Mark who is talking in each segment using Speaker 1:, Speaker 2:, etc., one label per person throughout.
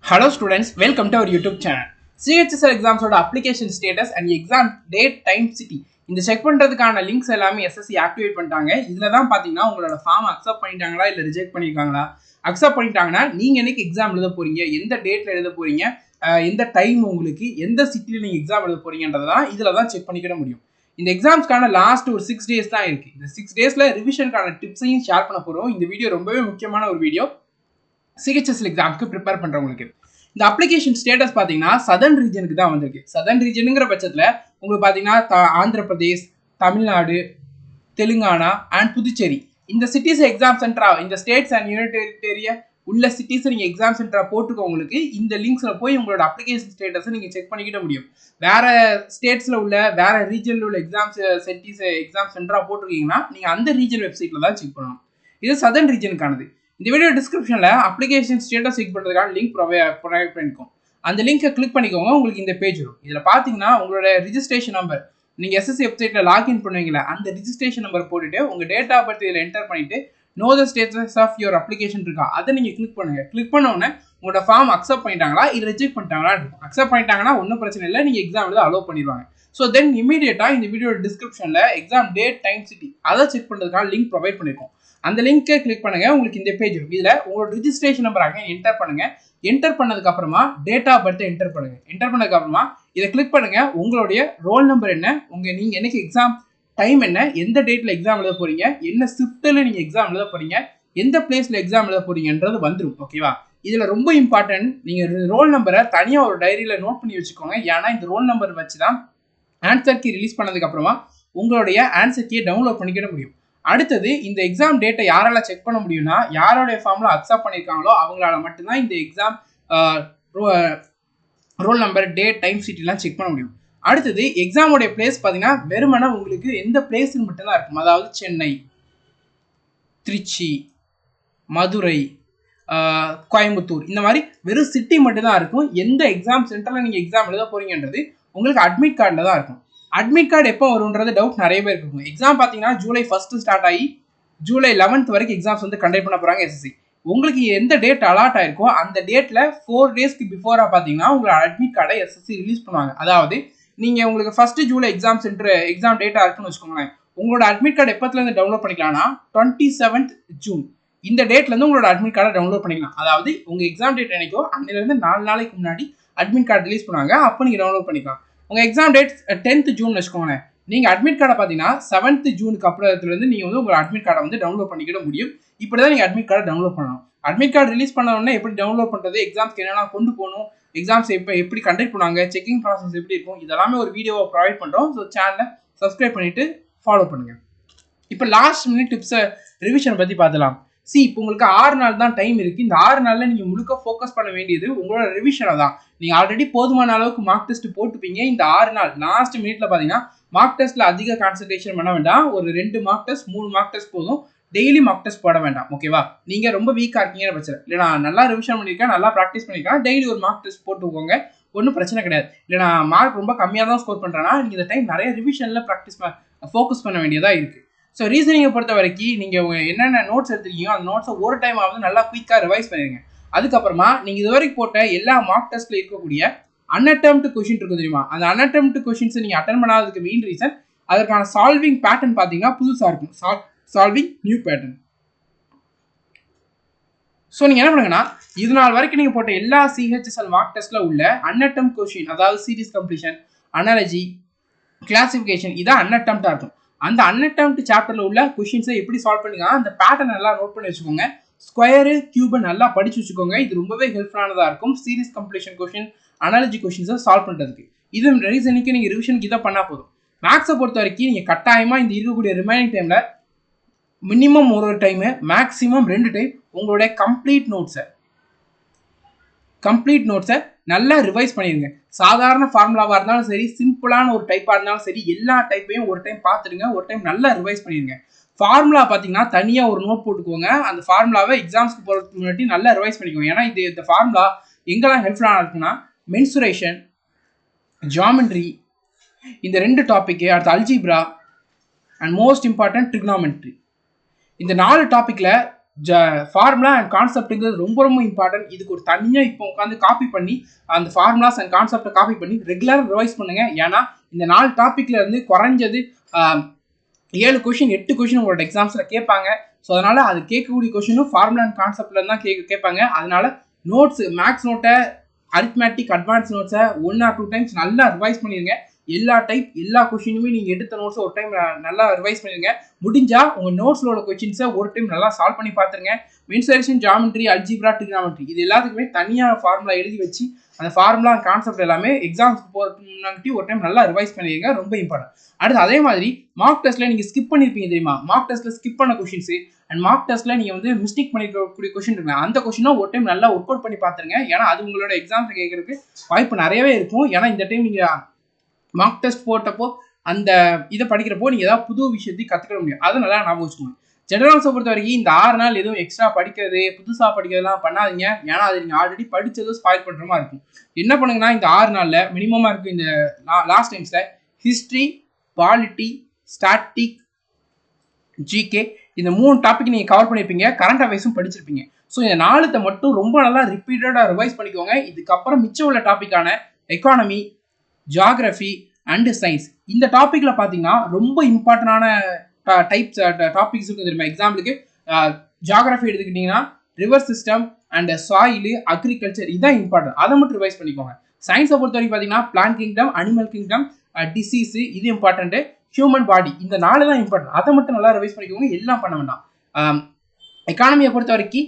Speaker 1: Hello students, welcome to our YouTube channel. CHSL exams application status and exam date, time, city. இந்த check பண்றதுக்கான links எல்லாமே SSC activate பண்ணிட்டாங்க. இதுல தான் பாத்தீங்கன்னா உங்களோட ஃபார்ம் அக்செப்ட் பண்ணிட்டாங்களா இல்ல ரிஜெக்ட் பண்ணிருக்காங்களா. அக்செப்ட் பண்ணிட்டாங்கன்னா நீங்க என்னைக்கு எக்ஸாம் எழுத போறீங்க, எந்த டேட்ல எழுத போறீங்க, எந்த டைம் உங்களுக்கு, எந்த சிட்டில நீங்க எக்ஸாம் எழுத போறீங்கன்றத இதுல தான் செக் பண்ணிக்கிட முடியும். இந்த எக்ஸாம்ஸ்க்கான லாஸ்ட் ஒரு 6 டேஸ் தான் இருக்கு. இந்த 6 டேஸ்ல ரிவிஷனுக்கான டிப்ஸையும் ஷேர் பண்ண போறோம். இந்த வீடியோ ரொம்பவே முக்கியமான ஒரு வீடியோ. CHSL எக்ஸாம்க்கு ப்ரிப்பேர் பண்றவங்களுக்கு இந்த அப்ளிகேஷன் ஸ்டேட்டஸ் பார்த்தீங்கன்னா சதர்ன் ரீஜனுக்கு தான் வந்திருக்கு. சதர்ன் ரீஜனுங்கிற பட்சத்தில் உங்களுக்கு பார்த்தீங்கன்னா ஆந்திர பிரதேஷ், தமிழ்நாடு, தெலுங்கானா அண்ட் புதுச்சேரி இந்த சிட்டிஸ் எக்ஸாம் சென்டரா, இந்த ஸ்டேட்ஸ் அண்ட் யூனியன் டெரிட்டரியா உள்ள சிட்டிஸ் நீங்கள் எக்ஸாம் சென்டரா போட்டுக்கவங்களுக்கு இந்த லிங்க்ஸில் போய் உங்களோட அப்ளிகேஷன் ஸ்டேட்டஸை நீங்கள் செக் பண்ணிக்கிட முடியும். வேற ஸ்டேட்ஸில் உள்ள வேற ரீஜனில் உள்ள சிட்டிஸ் எக்ஸாம் சென்டரா போட்டிருக்கீங்கன்னா நீங்கள் அந்த ரீஜன் வெப்சைட்டில் தான் செக் பண்ணணும். இது சதர்ன் ரீஜனுக்கானது. இந்த வீடியோ டிஸ்கிரிப்ஷனில் அப்ளிகேஷன் ஸ்டேட்டஸ் செக் பண்ணுறதுக்கான லிங்க் ப்ரொவைட் பண்ணிக்கும். அந்த லிங்கை கிளிக் பண்ணிக்கோங்க, உங்களுக்கு இந்த பேஜ் வரும். இதில் பார்த்தீங்கன்னா உங்களோட ரிஜிஸ்ட்ரேஷன் நம்பர், நீங்கள் SSC வெப்சைட்டில் லாகின் பண்ணுவீங்களா அந்த ரிஜிஸ்ட்ரேஷன் நம்பர் போட்டுட்டு உங்கள் டேட் ஆஃப் பர்த் இதில் என்டர் பண்ணிட்டு know the status of your application இருக்கா அதை நீங்கள் கிளிக் பண்ணுங்க. கிளிக் பண்ண உடனே உங்களோட ஃபார்ம் அக்செப்ட் பண்ணிட்டாங்களா இல்லை ரிஜெக்ட் பண்ணிட்டாங்களா இருக்கும். அக்செப்ட் பண்ணிட்டாங்கன்னா ஒன்றும் பிரச்சனை இல்லை, நீங்கள் எக்ஸாம் எழுத அலோவ் பண்ணிடுவாங்க. ஸோ தென் இமீடியட்டாக இந்த வீடியோ டிஸ்கிரிப்ஷனில் எக்ஸாம் டேட், டைம், சிட்டி அதை செக் பண்ணுறதுக்கான லிங்க் ப்ரொவைட் பண்ணியிருக்கோம். அந்த லிங்கை கிளிக் பண்ணுங்க, உங்களுக்கு இந்த பேஜ் இருக்கும். இதில் உங்களோட ரிஜிஸ்ட்ரேஷன் நம்பராக என்டர் பண்ணுங்க. என்டர் பண்ணதுக்கு அப்புறமா டேட் ஆஃப் பர்த் என்டர் பண்ணுங்க. என்டர் பண்ணதுக்கு அப்புறமா இதை கிளிக் பண்ணுங்க. உங்களுடைய ரோல் நம்பர் என்ன, நீங்க என்னைக்கு எக்ஸாம் டைம் என்ன, எந்த டேட்ல எக்ஸாம் எழுத போறீங்க, என்ன ஷிஃப்ட்ல நீங்க எக்ஸாம் எழுத போறீங்க, எந்த பிளேஸ்ல எக்ஸாம் எழுத போறீங்கன்றது வந்துடும். ஓகேவா? இதுல ரொம்ப இம்பார்ட்டன்ட், நீங்க ரோல் நம்பரை தனியா ஒரு டைரியில நோட் பண்ணி வச்சுக்கோங்க. ஏன்னா இந்த ரோல் நம்பர் வச்சுதான் ஆன்சர் கீ ரிலீஸ் பண்ணதுக்கு அப்புறமா உங்களுடைய ஆன்சர் கீயை டவுன்லோட் பண்ணிக்கிட முடியும். அடுத்தது இந்த எக்ஸாம் டேட்டை யாரால செக் பண்ண முடியும்னா யாரோடைய ஃபார்ம்ல அக்செப்ட் பண்ணியிருக்காங்களோ அவங்களால மட்டும்தான் இந்த exam roll number, date, time, சிட்டிலாம் செக் பண்ண முடியும். அடுத்தது எக்ஸாமோடைய பிளேஸ் பார்த்தீங்கன்னா வெறுமனே உங்களுக்கு எந்த பிளேஸ்ன்னு மட்டும்தான் இருக்கும். அதாவது சென்னை, திருச்சி, மதுரை, கோயம்புத்தூர் இந்த மாதிரி வெறும் சிட்டி மட்டும்தான் இருக்கும். எந்த எக்ஸாம் சென்டரில் நீங்கள் எக்ஸாம் எழுத போறீங்கன்றது உங்களுக்கு அட்மிட் கார்டில் தான் இருக்கும். அட்மிட் கார்டு எப்போ வரும்ன்றது டவுட் நிறைய பேருக்கு இருக்கும். எக்ஸாம் பார்த்தீங்கன்னா ஜூலை 1 ஸ்டார்ட் ஆகி ஜூலை 11 வரைக்கும் எக்ஸாம்ஸ் வந்து கண்டக்ட் பண்ண போகிறாங்க SSC. உங்களுக்கு எந்த டேட் அலாட் ஆயிருக்கோ அந்த டேட்டில் 4 டேஸ்க்கு பிஃபோராக பார்த்தீங்கன்னா உங்களோட அட்மிட் கார்டை SSC ரிலீஸ் பண்ணுவாங்க. அதாவது நீங்கள் உங்களுக்கு 1 ஜூலை எக்ஸாம் டேட்டாக இருக்குன்னு வச்சுக்கோங்களேன். உங்களோட அட்மிட் கார்டு எப்போத்துலேருந்து டவுன்லோட் பண்ணிக்கலாம்னா 27 ஜூன் இந்த டேட்லேருந்து உங்களோட அட்மிட் கார்டை டவுன்லோட் பண்ணிக்கலாம். அதாவது உங்கள் எக்ஸாம் டேட் என்னைக்கோ அன்னிலேருந்து 4 நாளைக்கு முன்னாடி அட்மிட் கார்டு ரிலீஸ் பண்ணுவாங்க. அப்போ நீங்கள் டவுன்லோட் பண்ணிக்கலாம். உங்கள் எக்ஸாம் டேட் 10th ஜூன் வச்சுக்கோங்களேன். நீங்கள் அட்மிட் கார்டை பார்த்தீங்கன்னா 7th ஜூனுக்கு அப்புறத்துலேருந்து நீங்கள் வந்து உங்கள் அட்மிட் கார்டை வந்து டவுன்லோட் பண்ணிக்கிட முடியும். இப்படி தான் நீங்கள் அட்மிட் கார்டை டவுன்லோட் பண்ணணும். அட்மிட் கார்டு ரிலீஸ் பண்ண உடனே எப்படி டவுன்லோட் பண்ணுறது, எக்ஸாம்ஸ்க்கு என்னென்ன கொண்டு போகணும், எக்ஸாம்ஸ் எப்படி கண்டக்ட் பண்ணுவாங்க, செக்கிங் ப்ராசஸ் எப்படி இருக்கும், இதெல்லாமே ஒரு வீடியோவை ப்ரொவைட் பண்ணுறோம். ஸோ சேனலை சப்ஸ்கிரைப் பண்ணிவிட்டு ஃபாலோ பண்ணுங்கள். இப்போ லாஸ்ட் மினிட் டிப்ஸை ரிவிஷனை பற்றி பார்த்துலாம். இப்போ உங்களுக்கு 6 நாள் தான் டைம் இருக்குது. இந்த 6 நாளில் நீங்கள் முழுக்க ஃபோக்கஸ் பண்ண வேண்டியது உங்களோட ரிவிஷனை தான். நீங்கள் ஆல்ரெடி போதுமான அளவுக்கு மார்க் டெஸ்ட் போட்டுப்பீங்க. இந்த 6 நாள் லாஸ்ட் மினிட்ல பார்த்தீங்கன்னா மார்க் டெஸ்ட்டில் அதிக கான்சன்ட்ரேஷன் பண்ண வேண்டாம். ஒரு 2 மார்க் டெஸ்ட் 3 மார்க் டெஸ்ட் போதும். டெய்லி மார்க் டெஸ்ட் போட வேண்டாம். ஓகேவா? நீங்கள் ரொம்ப வீக்காக இருக்கீங்கன்னு பிரச்சனை இல்லை, நான் நல்லா ரிவிஷன் பண்ணியிருக்கேன், நல்லா ப்ராக்டிஸ் பண்ணியிருக்கேன், டெய்லி ஒரு மார்க் டெஸ்ட் போட்டுக்கோங்க, ஒன்றும் பிரச்சனை கிடையாது. இல்லை நான் மார்க் ரொம்ப கம்மியாக தான் ஸ்கோர் பண்ணுறேன்னா நீங்கள் இந்த டைம் நிறைய ரிவிஷனில் ஃபோக்கஸ் பண்ண வேண்டியதாக இருக்குது. ஸோ ரீசனிங்கை பொறுத்த வரைக்கும் நீங்கள் என்னென்ன நோட்ஸ் எடுத்துருக்கீங்களோ அந்த நோட்ஸை ஒரு டைம் ஆகுது நல்லா குயிக்காக ரிவைஸ் பண்ணிடுங்க. அதுக்கப்புறமா நீங்கள் இது வரைக்கும் போட்ட எல்லா மார்க் டெஸ்ட்டில் இருக்கக்கூடிய அன்அட்டெம்ப்ட் கொஷின் இருக்கும் தெரியுமா, அந்த அன்அட்டெம்ப்ட் கொஷின்ஸை நீங்கள் அட்டன் பண்ணாததுக்கு மெயின் ரீசன் அதற்கான சால்விங் பேட்டர்ன் பார்த்தீங்கன்னா புதுசாக இருக்கும். Solving new pattern. ஸோ நீங்கள் என்ன பண்ணுங்கன்னா இது நாள் வரைக்கும் நீங்கள் போட்ட எல்லா CHSL மார்க் டெஸ்ட்டில் உள்ள அன்அட்டெம்ப்ட் கொஷின், அதாவது சீரிஸ் கம்ப்ளீஷன், அனாலஜி, கிளாசிஃபிகேஷன், இதான் அன்அட்டெம்ப்டாக இருக்கும். அந்த அன்அட்டெம்ப்ட் சாப்டர்ல உள்ள கொஷின்ஸை எப்படி சால்வ் பண்ணுங்க அந்த பேட்டர்ன் நல்லா நோட் பண்ணி வச்சுக்கோங்க. ஸ்கொயரு, கியூபை நல்லா படிச்சு வச்சுக்கோங்க. இது ரொம்பவே ஹெல்ப்ஃபுல்லானதாக இருக்கும் சீரிஸ் கம்ப்ளீஷன் கொஷின், அனாலஜி கொஷின்ஸை சால்வ் பண்ணுறதுக்கு. இது ரீசனுக்கு நீங்கள் ரிவிஷனுக்கு இதை பண்ணால் போதும். மேக்ஸை பொறுத்த வரைக்கும் நீங்கள் கட்டாயமாக இந்த இருக்கக்கூடிய ரிமைனிங் டைமில் மினிமம் ஒரு டைமு, மேக்ஸிமம் 2 டைம் உங்களுடைய கம்ப்ளீட் நோட்ஸை நல்லா ரிவைஸ் பண்ணிடுங்க. சாதாரண ஃபார்முலாவாக இருந்தாலும் சரி, சிம்பிளான ஒரு டைப்பாக இருந்தாலும் சரி, எல்லா டைப்பையும் ஒரு டைம் பார்த்துடுங்க, ஒரு டைம் நல்லா ரிவைஸ் பண்ணிடுங்க. ஃபார்முலா பார்த்தீங்கன்னா தனியாக ஒரு நோட் போட்டுக்கோங்க. அந்த ஃபார்முலாவை எக்ஸாம்ஸ்க்கு போகிறதுக்கு முன்னாடி நல்லா ரிவைஸ் பண்ணிக்கோங்க. ஏன்னா இந்த ஃபார்முலா எங்கெல்லாம் ஹெல்ப்ஃபுல்லாக இருக்குன்னா மென்சுரேஷன், ஜியாமெட்ரி, இந்த 2 டாப்பிக்கு, அடுத்து algebra and most important trigonometry. இந்த 4 டாப்பிக்கில் ஃபார்முலா அண்ட் கான்செப்ட்டுங்கிறது ரொம்ப ரொம்ப இம்பார்ட்டன்ட். இதுக்கு ஒரு தனியாக இப்போ உட்காந்து காப்பி பண்ணி அந்த ஃபார்முலாஸ் அண்ட் கான்செப்டை காப்பி பண்ணி ரெகுலராக ரிவைஸ் பண்ணுங்க. ஏன்னா இந்த 4 டாப்பிக்ல இருந்து குறைஞ்சது 7 கொஷின் 8 கொஷின் உங்களோட எக்ஸாம்ஸில் கேட்பாங்க. ஸோ அதனால அது கேட்கக்கூடிய கொஷினும் ஃபார்முலா அண்ட் கான்செப்ட்ல தான் கேட்பாங்க. அதனால நோட்ஸ் மேக்ஸ் நோட்டை அரித்மேட்டிக் அட்வான்ஸ் நோட்ஸை 1 or 2 டைம்ஸ் நல்லா ரிவைஸ் பண்ணிடுங்க. எல்லா கொஷினுமே நீங்கள் எடுத்த நோட்ஸை ஒரு டைம் நல்லா ரிவைஸ் பண்ணிடுங்க. முடிஞ்சால் உங்கள் நோட்ஸில் உள்ள கொஷின்ஸை ஒரு டைம் நல்லா சால்வ் பண்ணி பார்த்துருங்க. மென்சுரேஷன், ஜாமெட்ரி, அல்ஜிப்ரா, ட்ரிகனாமெட்ரி இது எல்லாத்துக்குமே தனியாக ஃபார்முலா எழுதி வச்சு அந்த ஃபார்முலா கான்செப்ட் எல்லாமே எக்ஸாம்ஸ்க்கு போகிறதுக்கு முன்னாடி ஒரு டைம் நல்லா ரிவைஸ் பண்ணிடுங்க. ரொம்ப இம்பார்ட்டன்ட். அடுத்து அதே மாதிரி மார்க் டெஸ்ட்டில் நீங்கள் ஸ்கிப் பண்ணியிருப்பீங்க தெரியுமா? மார்க் டெஸ்ட்டில் ஸ்கிப் பண்ண கொஷின்ஸு அண்ட் மார்க் டெஸ்ட்டில் நீங்கள் வந்து மிஸ்டேக் பண்ணிருக்கக்கூடிய கொஷின் இருக்குங்க. அந்த கொஷினும் ஒரு டைம் நல்லா ஒர்க் அவுட் பண்ணி பார்த்துருங்க. ஏன்னா அது உங்களோட எக்ஸாம்ஸை கேட்கறதுக்கு வாய்ப்பு நிறையவே இருக்கும். ஏன்னா இந்த டைம் நீங்கள் மார்க் டெஸ்ட் போட்டப்போ அந்த இதை படிக்கிறப்போ நீங்கள் ஏதாவது புது விஷயத்தையும் கற்றுக்க முடியும். அதை நல்லா ஞாபகம் வச்சுக்கோங்க. ஜெனரல்ஸை பொறுத்த வரைக்கும் இந்த 6 நாள் எதுவும் எக்ஸ்ட்ரா படிக்கிறது புதுசாக படிக்கிறதுலாம் பண்ணாதீங்க. ஏன்னா அது நீங்கள் ஆல்ரெடி படித்ததும் ஸ்பாயில் பண்ணுற மாதிரி இருக்கும். என்ன பண்ணுங்கன்னா இந்த 6 நாளில் மினிமமாக இருக்கும் இந்த லாஸ்ட் டைம்ஸில் ஹிஸ்ட்ரி, பாலிட்டி, ஸ்டாட்டிக், ஜிகே இந்த 3 டாபிக் நீங்கள் கவர் பண்ணியிருப்பீங்க. கரண்ட் அஃபேர்ஸும் படிச்சிருப்பீங்க. ஸோ இந்த 4 மட்டும் ரொம்ப நல்லா ரிப்பீட்டடாக ரிவைஸ் பண்ணிக்கோங்க. இதுக்கப்புறம் மிச்சம் உள்ள டாப்பிக்கான எக்கானமி, ஜியாகிரஃபி அண்ட் சயின்ஸ் இந்த டாப்பிக்கில் பார்த்தீங்கன்னா ரொம்ப இம்பார்ட்டண்டான டைப்ஸ் டாபிக்ஸ் இருக்கும் தெரியுமா? எக்ஸாம்பிளுக்கு ஜியாகிரஃபி எடுத்துக்கிட்டிங்கன்னா river system and soil, agriculture இதுதான் இம்பார்ட்டன்ட். அதை மட்டும் ரிவைஸ் பண்ணிக்கோங்க. சயின்ஸை பொறுத்த வரைக்கும் பார்த்தீங்கன்னா plant kingdom, animal kingdom, disease இது இம்பார்ட்டன்ட்டு, ஹியூமன் பாடி இந்த 4 தான் இம்பார்ட்டன்ட். அதை மட்டும் நல்லா ரிவைஸ் பண்ணிக்கோங்க. எல்லாம் பண்ண வேண்டாம். எக்கானமியை பொறுத்த வரைக்கும்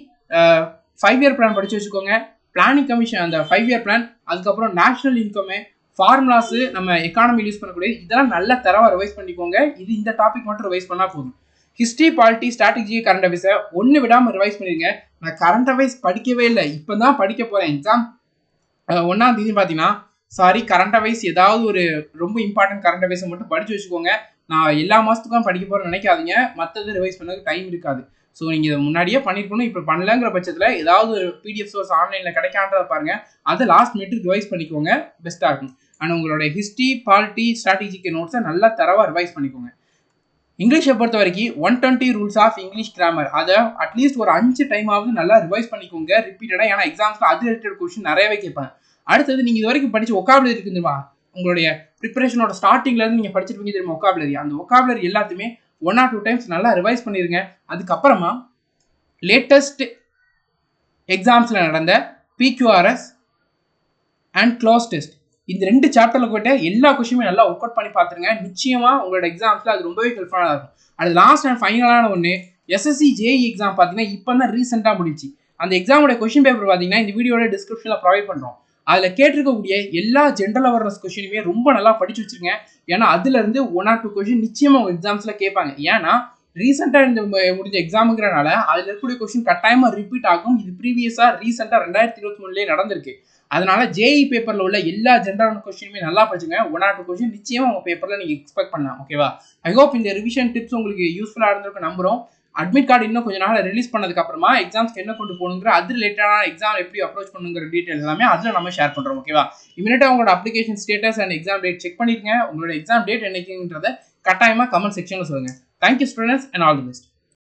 Speaker 1: 5 இயர் பிளான் படித்து வச்சுக்கோங்க. பிளானிங் கமிஷன் அந்த 5 இயர் பிளான், அதுக்கப்புறம் நேஷனல் இன்கமு, ஃபார்முலாஸு நம்ம எக்கானமி யூஸ் பண்ணக்கூடிய இதெல்லாம் நல்ல தரவாக ரிவைஸ் பண்ணிக்கோங்க. இந்த டாபிக் மட்டும் ரிவைஸ் பண்ணால் போதும். ஹிஸ்ட்ரி, பாலிட்டி, ஸ்ட்ராட்டஜி, கரண்ட் அஃபேர்ஸை ஒன்று விடாமல் ரிவைஸ் பண்ணிடுங்க. நான் கரண்ட் அஃபேர்ஸ் படிக்கவே இல்லை, இப்போ தான் படிக்க போகிறேன். எக்ஸாம் 1ஆம் தேதி பார்த்தீங்கன்னா கரண்ட் அஃபேர்ஸ் ஏதாவது ஒரு ரொம்ப இம்பார்ட்டன்ட் கரண்ட் அஃபேர்ஸை மட்டும் படித்து வச்சுக்கோங்க. நான் எல்லா மாதத்துக்கும் படிக்க போகிறேன்னு நினைக்காதீங்க. மற்றது ரிவைஸ் பண்ணதுக்கு டைம் இருக்காது. ஸோ நீங்கள் இதை முன்னாடியே பண்ணியிருக்கணும். இப்போ பண்ணலங்கிற பட்சத்தில் ஏதாவது ஒரு பிடிஎஃப் சோர்ஸ் ஆன்லைனில் கிடைக்கான்றதை பாருங்கள். அதை லாஸ்ட் மினிட் ரிவைஸ் பண்ணிக்கோங்க. பெஸ்ட்டாக இருக்கும். அண்ட் உங்களோட ஹிஸ்ட்ரி, பாலிட்டி, ஸ்ட்ராட்டஜிக்கு நோட்ஸை நல்லா தரவாக ரிவைஸ் பண்ணிக்கோங்க. இங்கிலீஷை பொறுத்த வரைக்கும் 120 ரூல்ஸ் ஆஃப் இங்கிலீஷ் கிராமர் அதை அட்லீஸ்ட் ஒரு 5 டைமாவது நல்லா ரிவைஸ் பண்ணிக்கோங்க ரிப்பீட்டடாக. ஏன்னா எக்ஸாம்ஸில் அது ரிலேட்டட் கொஸ்டின் நிறையவே கேட்பாங்க. அடுத்தது நீங்கள் இது வரைக்கும் படித்த ஒக்காபுலரி இருக்கு தெரியுமா? உங்களுடைய ப்ரிப்பரேஷனோட ஸ்டார்டிங்லேருந்து நீங்கள் படிச்சிருப்பீங்க தெரியுமா ஒக்காபுலரி? அந்த ஒக்காபுலரி எல்லாத்தையுமே 1 or 2 டைம்ஸ் நல்லா ரிவைஸ் பண்ணிடுங்க. அதுக்கப்புறமா லேட்டஸ்ட் எக்ஸாம்ஸில் நடந்த PQRS அண்ட் க்ளோஸ் டெஸ்ட் இந்த 2 சாப்டரில் போய்ட்டு எல்லா கொஸ்டினுமே நல்லா ஒர்க் அவுட் பண்ணி பார்த்துருங்க. நிச்சயமாக உங்களோட எக்ஸாம்ஸில் அது ரொம்பவே ஹெல்ப்ஃபுல்லாக இருக்கும். அது லாஸ்ட் அண்ட் ஃபைனலான ஒன்று SSC JEE எக்ஸாம் பார்த்தீங்கன்னா இப்போ தான் ரீசெண்டாக முடிச்சு. அந்த எக்ஸாமோட கொஸ்டின் பேப்பர் பார்த்தீங்கன்னா இந்த வீடியோட டிஸ்கிரிப்ஷனில் ப்ரொவைட் பண்ணுறோம். அதில் கேட்டிருக்கக்கூடிய எல்லா ஜென்ரல் அவேர்னஸ் கொஸ்டினுமே ரொம்ப நல்லா படிச்சு வச்சுருங்க. ஏன்னா அதுலேருந்து 1 or 2 கொஸ்டின் நிச்சயமாக உங்கள் எக்ஸாம்ஸில் கேட்பாங்க. ஏன்னா ரீசெண்டாக இந்த முடிஞ்ச எக்ஸாமுங்கிறனால அதில் இருக்கக்கூடிய கொஸ்டின் கட்டாயமாக ரிப்பீட் ஆகும். இது ப்ரீவியஸாக ரீசெண்டாக 2023 நடந்திருக்கு. அதனால JEE பேப்பரில் உள்ள எல்லா ஜென்ரல் கொஸ்டினுமே நல்லா படிச்சுங்க. 1 or 2 கொஸ்டின் நிச்சயமாக உங்கள் பேப்பரில் நீங்கள் எக்ஸ்பெக்ட் பண்ணலாம். ஓகேவா? ஐ ஹோப் இந்த ரிவிஷன் டிப்ஸ் உங்களுக்கு யூஸ்ஃபுல்லாக இருந்திருக்கு நம்புகிறோம். அட்மிட் கார்டு இன்னும் கொஞ்சம் நாள் ரிலீஸ் பண்ணதுக்கு அப்புறமா எக்ஸாம்ஸ்க்கு என்ன கொண்டு போகணுங்கிற அது ரிலேட்டடான எக்ஸாம் எப்படி அப்ரோச் பண்ணுங்கிற டீட்டெயில்ஸ் எல்லாமே அதில் நம்ம ஷேர் பண்ணுறோம். ஓகேவா? இமீடியட்டாக உங்களோட application status and exam date check பண்ணிருங்க. உங்களோட எக்ஸாம் டேட் என்னைக்குன்றதை கட்டாயமாக கமெண்ட் செக்ஷனில் சொல்லுங்கள். Thank you students and all the best.